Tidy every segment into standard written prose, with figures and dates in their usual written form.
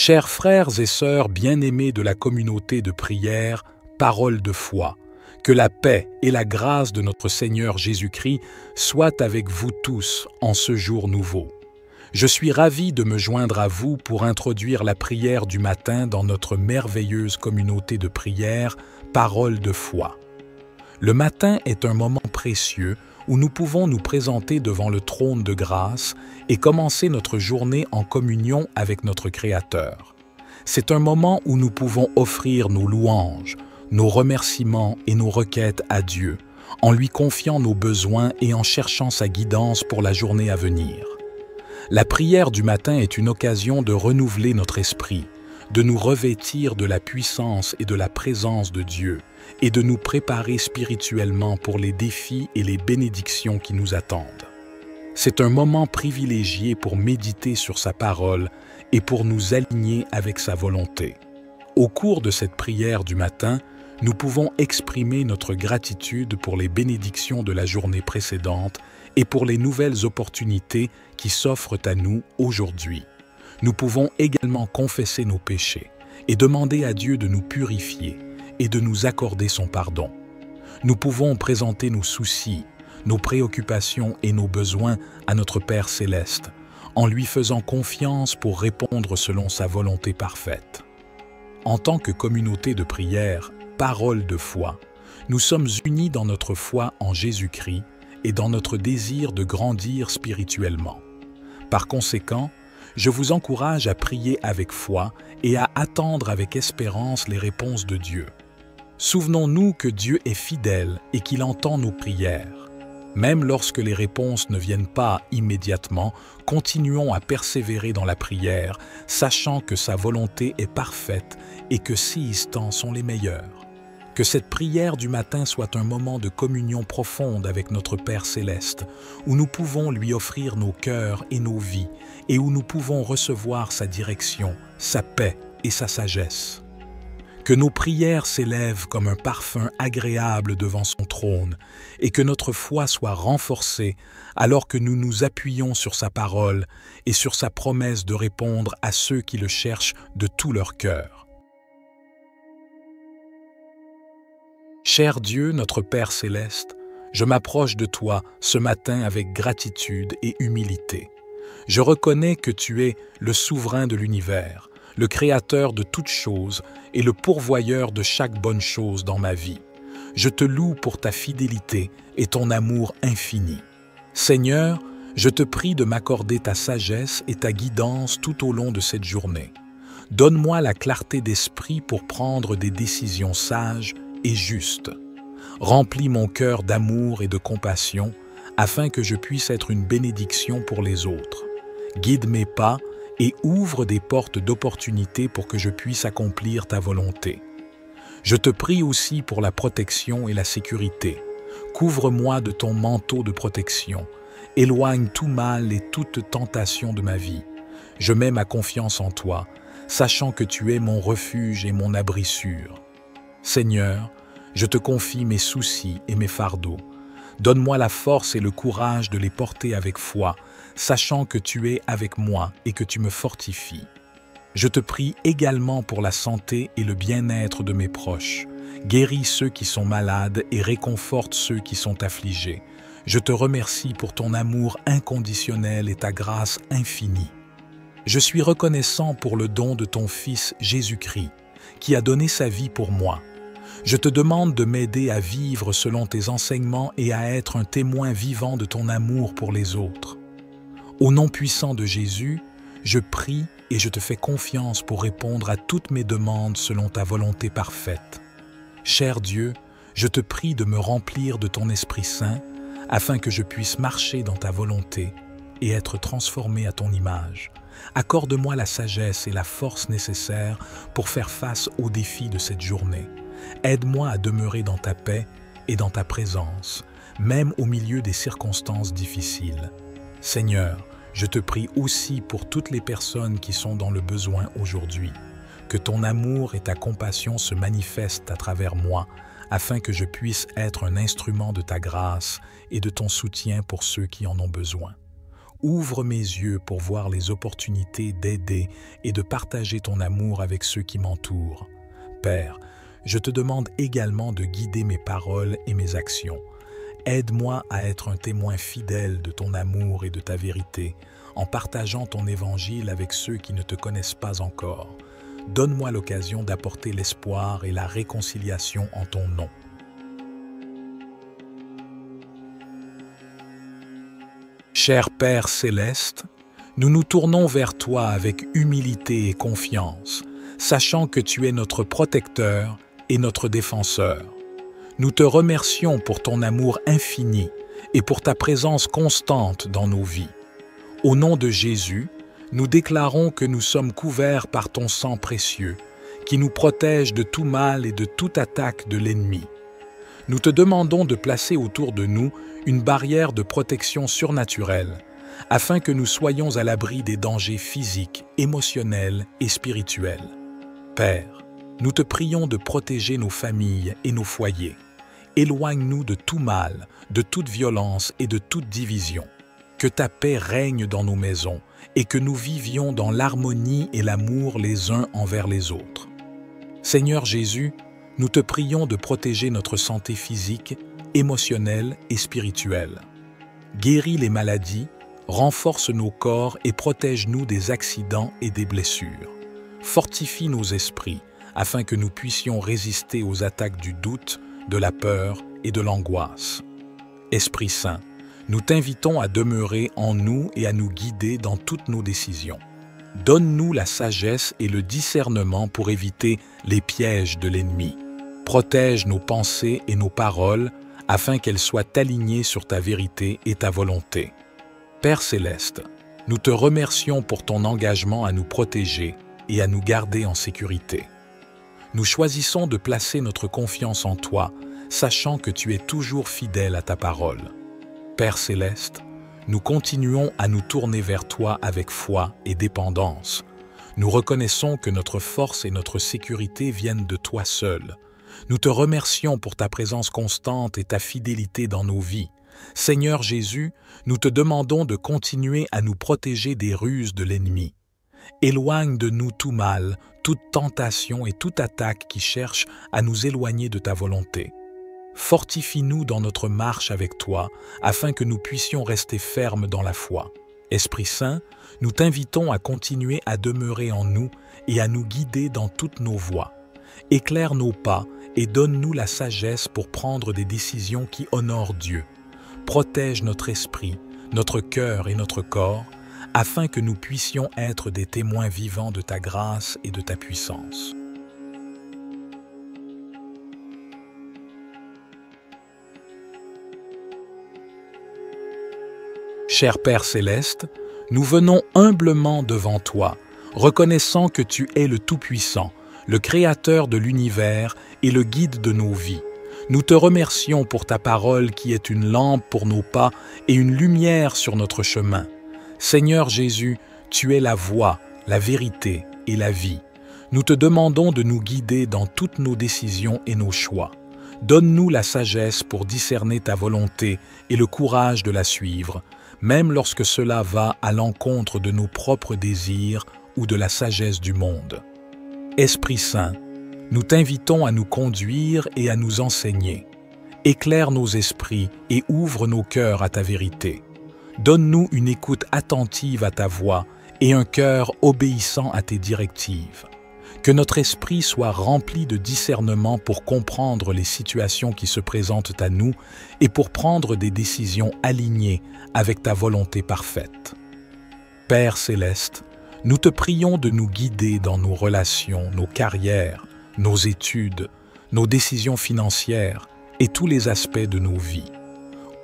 Chers frères et sœurs bien-aimés de la communauté de prière, parole de foi, que la paix et la grâce de notre Seigneur Jésus-Christ soient avec vous tous en ce jour nouveau. Je suis ravi de me joindre à vous pour introduire la prière du matin dans notre merveilleuse communauté de prière, parole de foi. Le matin est un moment précieux où nous pouvons nous présenter devant le trône de grâce et commencer notre journée en communion avec notre Créateur. C'est un moment où nous pouvons offrir nos louanges, nos remerciements et nos requêtes à Dieu, en lui confiant nos besoins et en cherchant sa guidance pour la journée à venir. La prière du matin est une occasion de renouveler notre esprit, de nous revêtir de la puissance et de la présence de Dieu et de nous préparer spirituellement pour les défis et les bénédictions qui nous attendent. C'est un moment privilégié pour méditer sur sa parole et pour nous aligner avec sa volonté. Au cours de cette prière du matin, nous pouvons exprimer notre gratitude pour les bénédictions de la journée précédente et pour les nouvelles opportunités qui s'offrent à nous aujourd'hui. Nous pouvons également confesser nos péchés et demander à Dieu de nous purifier et de nous accorder son pardon. Nous pouvons présenter nos soucis, nos préoccupations et nos besoins à notre Père céleste, en lui faisant confiance pour répondre selon sa volonté parfaite. En tant que communauté de prière, parole de foi, nous sommes unis dans notre foi en Jésus-Christ et dans notre désir de grandir spirituellement. Par conséquent, je vous encourage à prier avec foi et à attendre avec espérance les réponses de Dieu. Souvenons-nous que Dieu est fidèle et qu'il entend nos prières. Même lorsque les réponses ne viennent pas immédiatement, continuons à persévérer dans la prière, sachant que sa volonté est parfaite et que ses instants sont les meilleurs. Que cette prière du matin soit un moment de communion profonde avec notre Père céleste, où nous pouvons lui offrir nos cœurs et nos vies, et où nous pouvons recevoir sa direction, sa paix et sa sagesse. Que nos prières s'élèvent comme un parfum agréable devant son trône, et que notre foi soit renforcée alors que nous nous appuyons sur sa parole et sur sa promesse de répondre à ceux qui le cherchent de tout leur cœur. Cher Dieu, notre Père céleste, je m'approche de toi ce matin avec gratitude et humilité. Je reconnais que tu es le souverain de l'univers, le créateur de toutes choses et le pourvoyeur de chaque bonne chose dans ma vie. Je te loue pour ta fidélité et ton amour infini. Seigneur, je te prie de m'accorder ta sagesse et ta guidance tout au long de cette journée. Donne-moi la clarté d'esprit pour prendre des décisions sages et justes. Remplis mon cœur d'amour et de compassion afin que je puisse être une bénédiction pour les autres. Guide mes pas et ouvre des portes d'opportunité pour que je puisse accomplir ta volonté. Je te prie aussi pour la protection et la sécurité. Couvre-moi de ton manteau de protection. Éloigne tout mal et toute tentation de ma vie. Je mets ma confiance en toi, sachant que tu es mon refuge et mon abri sûr. Seigneur, je te confie mes soucis et mes fardeaux. Donne-moi la force et le courage de les porter avec foi, sachant que tu es avec moi et que tu me fortifies. Je te prie également pour la santé et le bien-être de mes proches. Guéris ceux qui sont malades et réconforte ceux qui sont affligés. Je te remercie pour ton amour inconditionnel et ta grâce infinie. Je suis reconnaissant pour le don de ton Fils Jésus-Christ, qui a donné sa vie pour moi. Je te demande de m'aider à vivre selon tes enseignements et à être un témoin vivant de ton amour pour les autres. Au nom puissant de Jésus, je prie et je te fais confiance pour répondre à toutes mes demandes selon ta volonté parfaite. Cher Dieu, je te prie de me remplir de ton Esprit Saint afin que je puisse marcher dans ta volonté et être transformé à ton image. Accorde-moi la sagesse et la force nécessaires pour faire face aux défis de cette journée. Aide-moi à demeurer dans ta paix et dans ta présence, même au milieu des circonstances difficiles. Seigneur, je te prie aussi pour toutes les personnes qui sont dans le besoin aujourd'hui. Que ton amour et ta compassion se manifestent à travers moi, afin que je puisse être un instrument de ta grâce et de ton soutien pour ceux qui en ont besoin. Ouvre mes yeux pour voir les opportunités d'aider et de partager ton amour avec ceux qui m'entourent. Père, je te demande également de guider mes paroles et mes actions. Aide-moi à être un témoin fidèle de ton amour et de ta vérité, en partageant ton évangile avec ceux qui ne te connaissent pas encore. Donne-moi l'occasion d'apporter l'espoir et la réconciliation en ton nom. Cher Père céleste, nous nous tournons vers toi avec humilité et confiance, sachant que tu es notre protecteur et notre défenseur. Nous te remercions pour ton amour infini et pour ta présence constante dans nos vies. Au nom de Jésus, nous déclarons que nous sommes couverts par ton sang précieux, qui nous protège de tout mal et de toute attaque de l'ennemi. Nous te demandons de placer autour de nous une barrière de protection surnaturelle, afin que nous soyons à l'abri des dangers physiques, émotionnels et spirituels. Père, nous te prions de protéger nos familles et nos foyers. Éloigne-nous de tout mal, de toute violence et de toute division. Que ta paix règne dans nos maisons et que nous vivions dans l'harmonie et l'amour les uns envers les autres. Seigneur Jésus, nous te prions de protéger notre santé physique, émotionnelle et spirituelle. Guéris les maladies, renforce nos corps et protège-nous des accidents et des blessures. Fortifie nos esprits afin que nous puissions résister aux attaques du doute, de la peur et de l'angoisse. Esprit Saint, nous t'invitons à demeurer en nous et à nous guider dans toutes nos décisions. Donne-nous la sagesse et le discernement pour éviter les pièges de l'ennemi. Protège nos pensées et nos paroles afin qu'elles soient alignées sur ta vérité et ta volonté. Père céleste, nous te remercions pour ton engagement à nous protéger et à nous garder en sécurité. Nous choisissons de placer notre confiance en toi, sachant que tu es toujours fidèle à ta parole. Père céleste, nous continuons à nous tourner vers toi avec foi et dépendance. Nous reconnaissons que notre force et notre sécurité viennent de toi seul. Nous te remercions pour ta présence constante et ta fidélité dans nos vies. Seigneur Jésus, nous te demandons de continuer à nous protéger des ruses de l'ennemi. Éloigne de nous tout mal, toute tentation et toute attaque qui cherche à nous éloigner de ta volonté. Fortifie-nous dans notre marche avec toi, afin que nous puissions rester fermes dans la foi. Esprit Saint, nous t'invitons à continuer à demeurer en nous et à nous guider dans toutes nos voies. Éclaire nos pas et donne-nous la sagesse pour prendre des décisions qui honorent Dieu. Protège notre esprit, notre cœur et notre corps, afin que nous puissions être des témoins vivants de ta grâce et de ta puissance. Cher Père céleste, nous venons humblement devant toi, reconnaissant que tu es le Tout-Puissant, le Créateur de l'univers et le guide de nos vies. Nous te remercions pour ta parole qui est une lampe pour nos pas et une lumière sur notre chemin. Seigneur Jésus, tu es la voie, la vérité et la vie. Nous te demandons de nous guider dans toutes nos décisions et nos choix. Donne-nous la sagesse pour discerner ta volonté et le courage de la suivre, même lorsque cela va à l'encontre de nos propres désirs ou de la sagesse du monde. Esprit Saint, nous t'invitons à nous conduire et à nous enseigner. Éclaire nos esprits et ouvre nos cœurs à ta vérité. Donne-nous une écoute attentive à ta voix et un cœur obéissant à tes directives. Que notre esprit soit rempli de discernement pour comprendre les situations qui se présentent à nous et pour prendre des décisions alignées avec ta volonté parfaite. Père céleste, nous te prions de nous guider dans nos relations, nos carrières, nos études, nos décisions financières et tous les aspects de nos vies.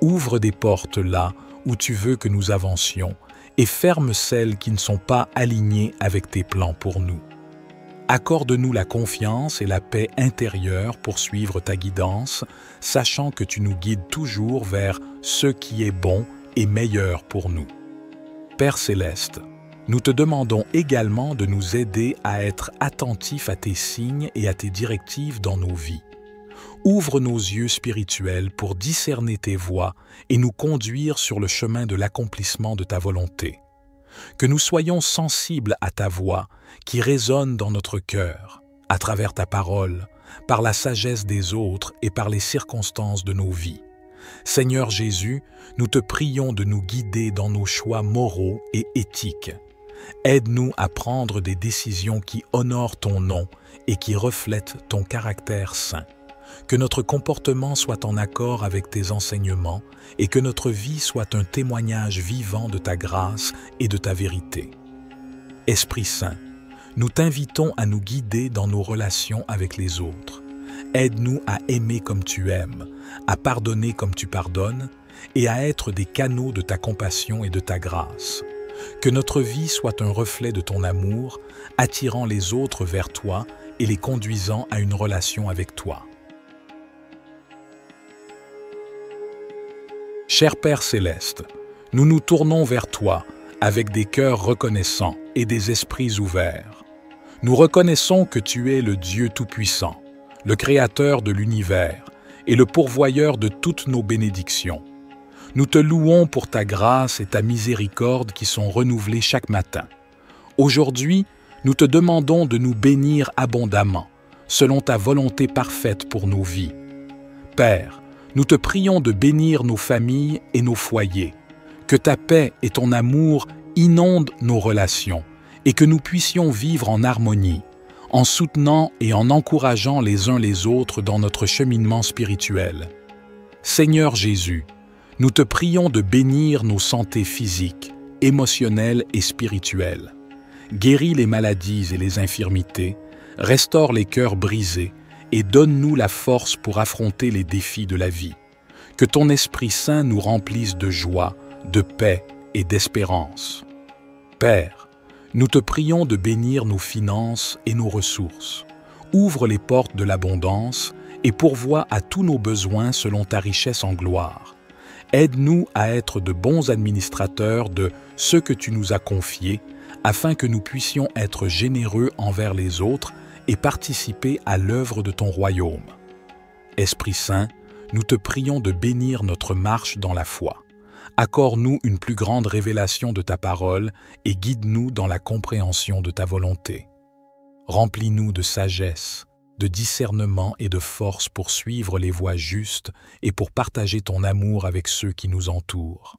Ouvre des portes là où tu veux que nous avancions et ferme celles qui ne sont pas alignées avec tes plans pour nous. Accorde-nous la confiance et la paix intérieure pour suivre ta guidance, sachant que tu nous guides toujours vers ce qui est bon et meilleur pour nous. Père céleste, nous te demandons également de nous aider à être attentifs à tes signes et à tes directives dans nos vies. Ouvre nos yeux spirituels pour discerner tes voies et nous conduire sur le chemin de l'accomplissement de ta volonté. Que nous soyons sensibles à ta voix qui résonne dans notre cœur, à travers ta parole, par la sagesse des autres et par les circonstances de nos vies. Seigneur Jésus, nous te prions de nous guider dans nos choix moraux et éthiques. Aide-nous à prendre des décisions qui honorent ton nom et qui reflètent ton caractère saint. Que notre comportement soit en accord avec tes enseignements et que notre vie soit un témoignage vivant de ta grâce et de ta vérité. Esprit Saint, nous t'invitons à nous guider dans nos relations avec les autres. Aide-nous à aimer comme tu aimes, à pardonner comme tu pardonnes et à être des canaux de ta compassion et de ta grâce. Que notre vie soit un reflet de ton amour, attirant les autres vers toi et les conduisant à une relation avec toi. Cher Père Céleste, nous nous tournons vers toi avec des cœurs reconnaissants et des esprits ouverts. Nous reconnaissons que tu es le Dieu Tout-Puissant, le Créateur de l'univers et le pourvoyeur de toutes nos bénédictions. Nous te louons pour ta grâce et ta miséricorde qui sont renouvelées chaque matin. Aujourd'hui, nous te demandons de nous bénir abondamment, selon ta volonté parfaite pour nos vies. Père, nous te prions de bénir nos familles et nos foyers, que ta paix et ton amour inondent nos relations et que nous puissions vivre en harmonie, en soutenant et en encourageant les uns les autres dans notre cheminement spirituel. Seigneur Jésus, nous te prions de bénir nos santés physiques, émotionnelles et spirituelles. Guéris les maladies et les infirmités, restaure les cœurs brisés et donne-nous la force pour affronter les défis de la vie. Que ton Esprit Saint nous remplisse de joie, de paix et d'espérance. Père, nous te prions de bénir nos finances et nos ressources. Ouvre les portes de l'abondance et pourvois à tous nos besoins selon ta richesse en gloire. Aide-nous à être de bons administrateurs de ce que tu nous as confié, afin que nous puissions être généreux envers les autres et participer à l'œuvre de ton royaume. Esprit Saint, nous te prions de bénir notre marche dans la foi. Accorde-nous une plus grande révélation de ta parole et guide-nous dans la compréhension de ta volonté. Remplis-nous de sagesse, de discernement et de force pour suivre les voies justes et pour partager ton amour avec ceux qui nous entourent.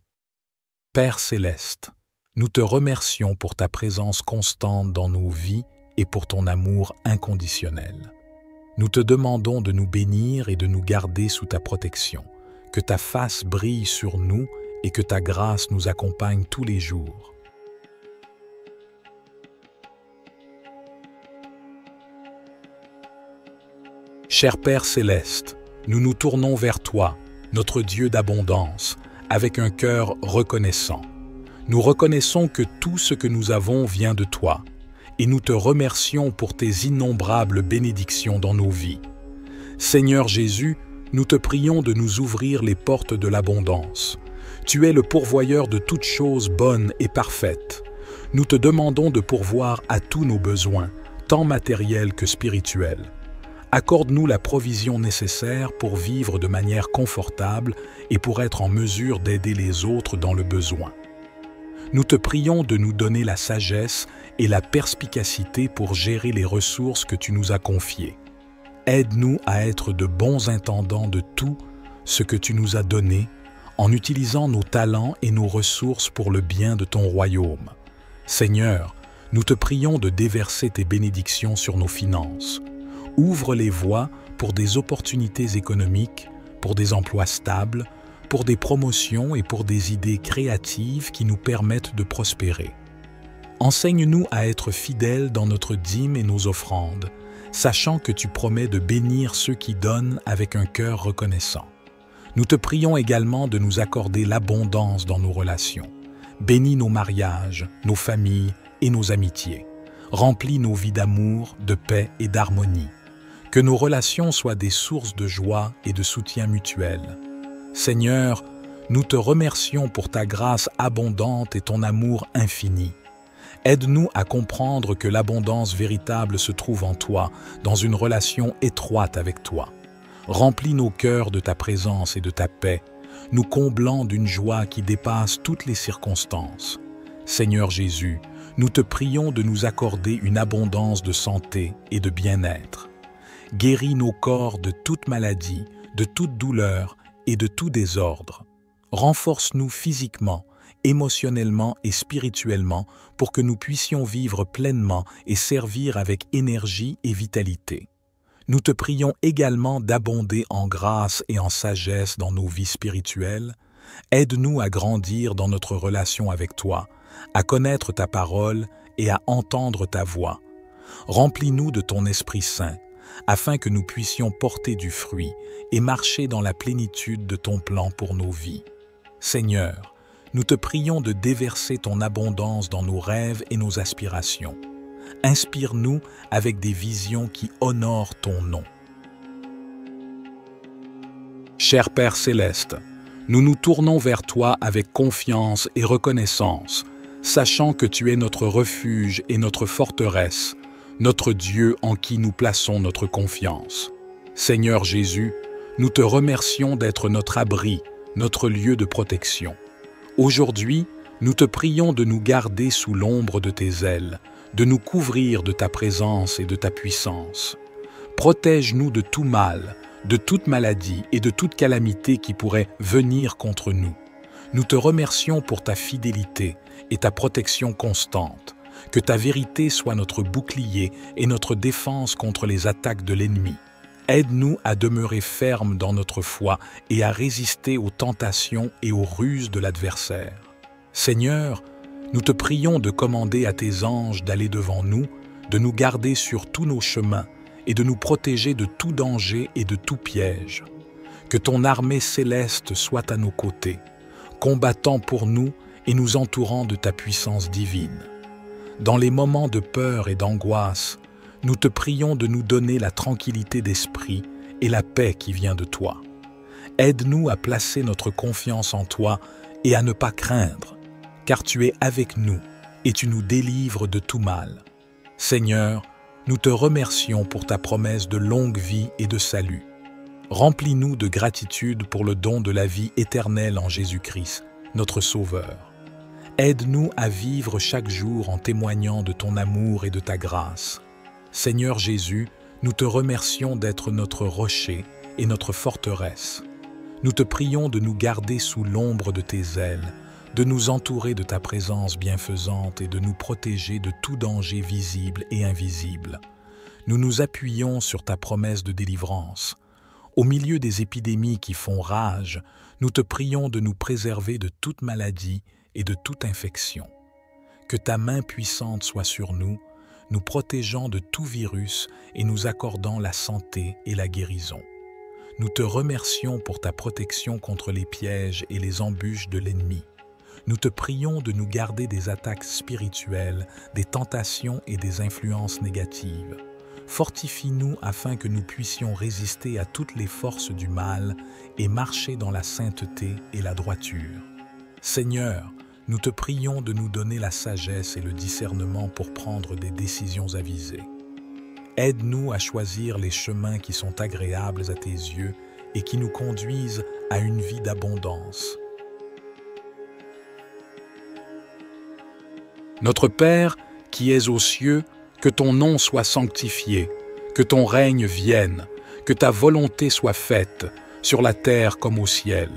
Père Céleste, nous te remercions pour ta présence constante dans nos vies et pour ton amour inconditionnel. Nous te demandons de nous bénir et de nous garder sous ta protection, que ta face brille sur nous et que ta grâce nous accompagne tous les jours. Cher Père Céleste, nous nous tournons vers toi, notre Dieu d'abondance, avec un cœur reconnaissant. Nous reconnaissons que tout ce que nous avons vient de toi, et nous te remercions pour tes innombrables bénédictions dans nos vies. Seigneur Jésus, nous te prions de nous ouvrir les portes de l'abondance. Tu es le pourvoyeur de toutes choses bonnes et parfaites. Nous te demandons de pourvoir à tous nos besoins, tant matériels que spirituels. Accorde-nous la provision nécessaire pour vivre de manière confortable et pour être en mesure d'aider les autres dans le besoin. Nous te prions de nous donner la sagesse et la perspicacité pour gérer les ressources que tu nous as confiées. Aide-nous à être de bons intendants de tout ce que tu nous as donné, en utilisant nos talents et nos ressources pour le bien de ton royaume. Seigneur, nous te prions de déverser tes bénédictions sur nos finances. Ouvre les voies pour des opportunités économiques, pour des emplois stables, pour des promotions et pour des idées créatives qui nous permettent de prospérer. Enseigne-nous à être fidèles dans notre dîme et nos offrandes, sachant que tu promets de bénir ceux qui donnent avec un cœur reconnaissant. Nous te prions également de nous accorder l'abondance dans nos relations. Bénis nos mariages, nos familles et nos amitiés. Remplis nos vies d'amour, de paix et d'harmonie. Que nos relations soient des sources de joie et de soutien mutuel. Seigneur, nous te remercions pour ta grâce abondante et ton amour infini. Aide-nous à comprendre que l'abondance véritable se trouve en toi, dans une relation étroite avec toi. Remplis nos cœurs de ta présence et de ta paix, nous comblant d'une joie qui dépasse toutes les circonstances. Seigneur Jésus, nous te prions de nous accorder une abondance de santé et de bien-être. Guéris nos corps de toute maladie, de toute douleur et de tout désordre. Renforce-nous physiquement, émotionnellement et spirituellement pour que nous puissions vivre pleinement et servir avec énergie et vitalité. Nous te prions également d'abonder en grâce et en sagesse dans nos vies spirituelles. Aide-nous à grandir dans notre relation avec toi, à connaître ta parole et à entendre ta voix. Remplis-nous de ton Esprit Saint, afin que nous puissions porter du fruit et marcher dans la plénitude de ton plan pour nos vies. Seigneur, nous te prions de déverser ton abondance dans nos rêves et nos aspirations. Inspire-nous avec des visions qui honorent ton nom. Cher Père Céleste, nous nous tournons vers toi avec confiance et reconnaissance, sachant que tu es notre refuge et notre forteresse, notre Dieu en qui nous plaçons notre confiance. Seigneur Jésus, nous te remercions d'être notre abri, notre lieu de protection. Aujourd'hui, nous te prions de nous garder sous l'ombre de tes ailes, de nous couvrir de ta présence et de ta puissance. Protège-nous de tout mal, de toute maladie et de toute calamité qui pourrait venir contre nous. Nous te remercions pour ta fidélité et ta protection constante. Que ta vérité soit notre bouclier et notre défense contre les attaques de l'ennemi. Aide-nous à demeurer fermes dans notre foi et à résister aux tentations et aux ruses de l'adversaire. Seigneur, nous te prions de commander à tes anges d'aller devant nous, de nous garder sur tous nos chemins et de nous protéger de tout danger et de tout piège. Que ton armée céleste soit à nos côtés, combattant pour nous et nous entourant de ta puissance divine. Dans les moments de peur et d'angoisse, nous te prions de nous donner la tranquillité d'esprit et la paix qui vient de toi. Aide-nous à placer notre confiance en toi et à ne pas craindre, car tu es avec nous et tu nous délivres de tout mal. Seigneur, nous te remercions pour ta promesse de longue vie et de salut. Remplis-nous de gratitude pour le don de la vie éternelle en Jésus-Christ, notre Sauveur. Aide-nous à vivre chaque jour en témoignant de ton amour et de ta grâce. Seigneur Jésus, nous te remercions d'être notre rocher et notre forteresse. Nous te prions de nous garder sous l'ombre de tes ailes, de nous entourer de ta présence bienfaisante et de nous protéger de tout danger visible et invisible. Nous nous appuyons sur ta promesse de délivrance. Au milieu des épidémies qui font rage, nous te prions de nous préserver de toute maladie et de toute infection. Que ta main puissante soit sur nous, nous protégeant de tout virus et nous accordant la santé et la guérison. Nous te remercions pour ta protection contre les pièges et les embûches de l'ennemi. Nous te prions de nous garder des attaques spirituelles, des tentations et des influences négatives. Fortifie-nous afin que nous puissions résister à toutes les forces du mal et marcher dans la sainteté et la droiture. Seigneur, nous te prions de nous donner la sagesse et le discernement pour prendre des décisions avisées. Aide-nous à choisir les chemins qui sont agréables à tes yeux et qui nous conduisent à une vie d'abondance. Notre Père, qui es aux cieux, que ton nom soit sanctifié, que ton règne vienne, que ta volonté soit faite, sur la terre comme au ciel.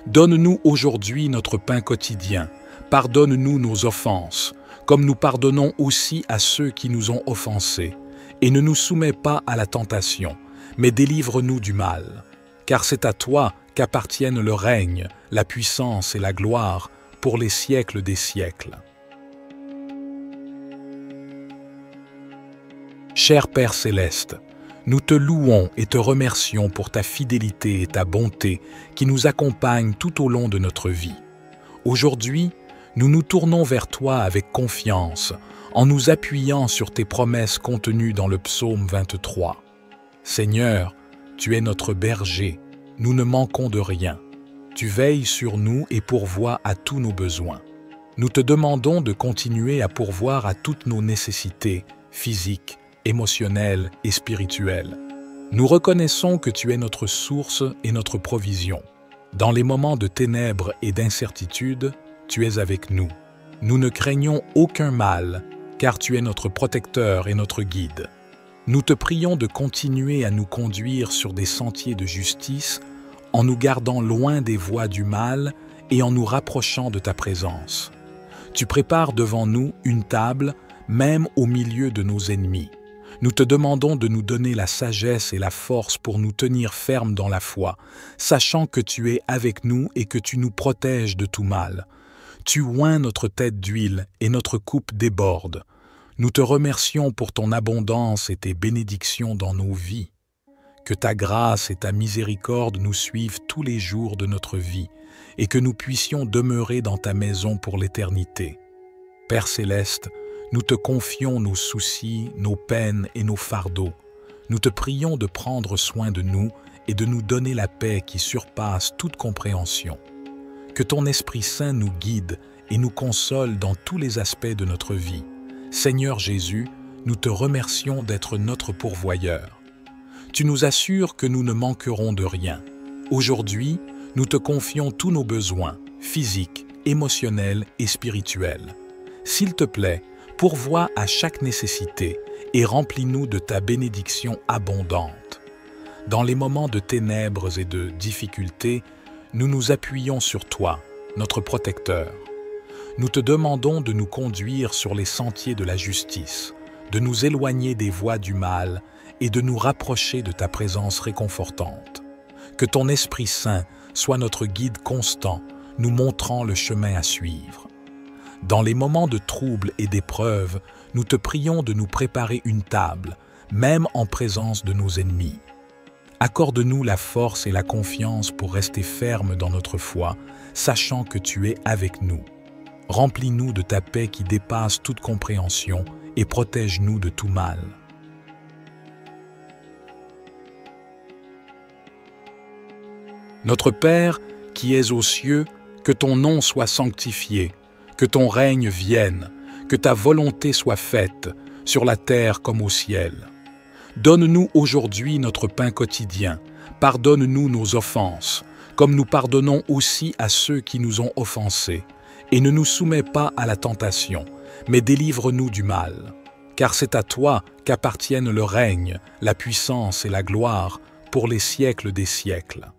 Donne-nous aujourd'hui notre pain quotidien. Pardonne-nous nos offenses, comme nous pardonnons aussi à ceux qui nous ont offensés. Et ne nous soumets pas à la tentation, mais délivre-nous du mal. Car c'est à toi qu'appartiennent le règne, la puissance et la gloire pour les siècles des siècles. Cher Père Céleste, nous te louons et te remercions pour ta fidélité et ta bonté qui nous accompagnent tout au long de notre vie. Aujourd'hui, nous nous tournons vers toi avec confiance, en nous appuyant sur tes promesses contenues dans le psaume 23. Seigneur, tu es notre berger, nous ne manquons de rien. Tu veilles sur nous et pourvois à tous nos besoins. Nous te demandons de continuer à pourvoir à toutes nos nécessités physiques, émotionnelles et spirituelles. Nous reconnaissons que tu es notre source et notre provision. Dans les moments de ténèbres et d'incertitude, tu es avec nous. Nous ne craignons aucun mal, car tu es notre protecteur et notre guide. Nous te prions de continuer à nous conduire sur des sentiers de justice, en nous gardant loin des voies du mal et en nous rapprochant de ta présence. Tu prépares devant nous une table, même au milieu de nos ennemis. Nous te demandons de nous donner la sagesse et la force pour nous tenir fermes dans la foi, sachant que tu es avec nous et que tu nous protèges de tout mal. Tu oins notre tête d'huile et notre coupe déborde. Nous te remercions pour ton abondance et tes bénédictions dans nos vies. Que ta grâce et ta miséricorde nous suivent tous les jours de notre vie et que nous puissions demeurer dans ta maison pour l'éternité. Père céleste, nous te confions nos soucis, nos peines et nos fardeaux. Nous te prions de prendre soin de nous et de nous donner la paix qui surpasse toute compréhension. Que ton Esprit Saint nous guide et nous console dans tous les aspects de notre vie. Seigneur Jésus, nous te remercions d'être notre pourvoyeur. Tu nous assures que nous ne manquerons de rien. Aujourd'hui, nous te confions tous nos besoins, physiques, émotionnels et spirituels. S'il te plaît, pourvois à chaque nécessité et remplis-nous de ta bénédiction abondante. Dans les moments de ténèbres et de difficultés, nous nous appuyons sur toi, notre protecteur. Nous te demandons de nous conduire sur les sentiers de la justice, de nous éloigner des voies du mal et de nous rapprocher de ta présence réconfortante. Que ton Esprit Saint soit notre guide constant, nous montrant le chemin à suivre. Dans les moments de trouble et d'épreuve, nous te prions de nous préparer une table, même en présence de nos ennemis. Accorde-nous la force et la confiance pour rester fermes dans notre foi, sachant que tu es avec nous. Remplis-nous de ta paix qui dépasse toute compréhension et protège-nous de tout mal. Notre Père, qui es aux cieux, que ton nom soit sanctifié, que ton règne vienne, que ta volonté soit faite, sur la terre comme au ciel. Donne-nous aujourd'hui notre pain quotidien, pardonne-nous nos offenses, comme nous pardonnons aussi à ceux qui nous ont offensés, et ne nous soumets pas à la tentation, mais délivre-nous du mal. Car c'est à toi qu'appartiennent le règne, la puissance et la gloire pour les siècles des siècles.